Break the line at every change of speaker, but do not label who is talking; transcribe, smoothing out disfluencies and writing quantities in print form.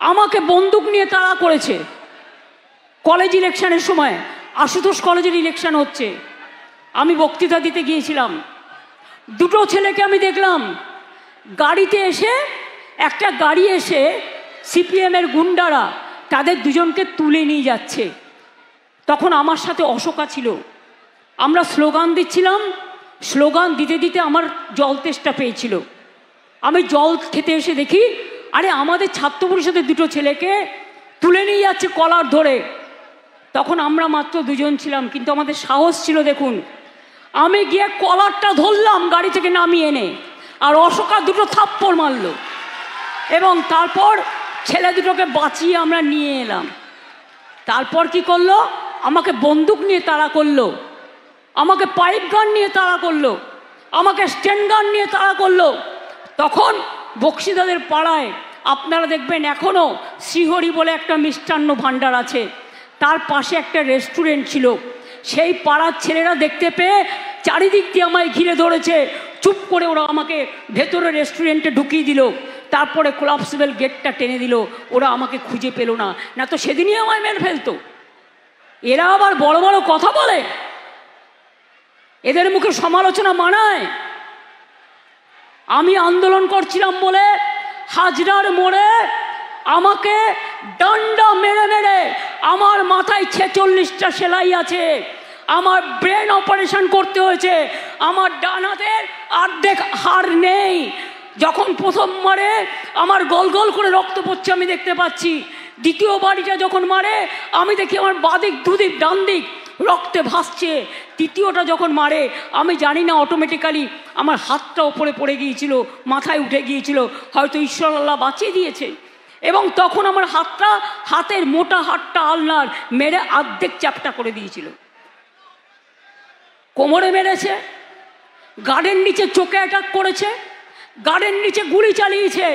আমাকে বন্দুক নিয়ে তাড়া করেছে কলেজ ইলেকশনের সময়। আশুতোষ কলেজের ইলেকশন হচ্ছে, আমি বক্তৃতা দিতে গিয়েছিলাম। দুটো ছেলেকে আমি দেখলাম গাড়িতে এসে, একটা গাড়ি এসে সিপিএমের গুন্ডারা তাদের দুজনকে তুলে নিয়ে যাচ্ছে। তখন আমার সাথে অশোকা ছিল, আমরা স্লোগান দিচ্ছিলাম। স্লোগান দিতে দিতে আমার জল তেষ্টা পেয়েছিল। আমি জল খেতে এসে দেখি আরে আমাদের ছাত্র পরিষদের দুটো ছেলেকে তুলে নিয়ে যাচ্ছে কলার ধরে। তখন আমরা মাত্র দুজন ছিলাম, কিন্তু আমাদের সাহস ছিল দেখুন। আমি গিয়ে কলারটা ধরলাম গাড়ি থেকে নামিয়ে এনে, আর অশোকা দুটো থাপ্পড় মারল, এবং তারপর ছেলে দুটোকে বাঁচিয়ে আমরা নিয়ে এলাম। তারপর কি করলো? আমাকে বন্দুক নিয়ে তাড়া করলো, আমাকে পাইপ গান নিয়ে তাড়া করলো, আমাকে স্ট্যান্ড গান নিয়ে তাড়া করলো। তখন বক্সিদাদের পাড়ায় আপনারা দেখবেন এখনও শ্রীহরি বলে একটা মিষ্টান্ন ভাণ্ডার আছে, তার পাশে একটা রেস্টুরেন্ট ছিল। সেই পাড়ার ছেলেরা দেখতে পেয়ে চারিদিক দিয়ে আমায় ঘিরে ধরেছে। চুপ করে ওরা আমাকে ভেতরে রেস্টুরেন্টে ঢুকিয়ে দিল, তারপরে কোলাপসিবল গেটটা টেনে দিল। ওরা আমাকে খুঁজে পেল না, না তো সেদিনই আমায় মেরে ফেলতো। এরা আবার বড় বড় কথা বলে, এদের মুখে সমালোচনা মানায়। আমি আন্দোলন করছিলাম বলে হাজরার মোড়ে আমাকে ডান্ডা মেরে মেরে, আমার মাথায় 46টা সেলাই আছে, আমার ব্রেন অপারেশন করতে হয়েছে, আমার ডান হাতের অর্ধেক হাড় নেই। যখন প্রথম মারে আমার গোল গোল করে রক্ত পড়ছে আমি দেখতে পাচ্ছি। দ্বিতীয় বাড়িটা যখন মারে আমি দেখি আমার বাদিক দুদিক ডান দিক রক্তে ভাসছে। তৃতীয়টা যখন মারে আমি জানি না, অটোমেটিক্যালি আমার হাতটা ওপরে পড়ে গিয়েছিল, মাথায় উঠে গিয়েছিল, হয়তো ঈশ্বর আল্লাহ বাঁচিয়ে দিয়েছে। এবং তখন আমার হাতের মোটা হাতটা আলনার মেরে অর্ধেক চ্যাপটা করে দিয়েছিল। কোমরে মেরেছে, গার্ডের নিচে চোখে অ্যাটাক করেছে, গার্ডের নিচে গুলি চালিয়েছে।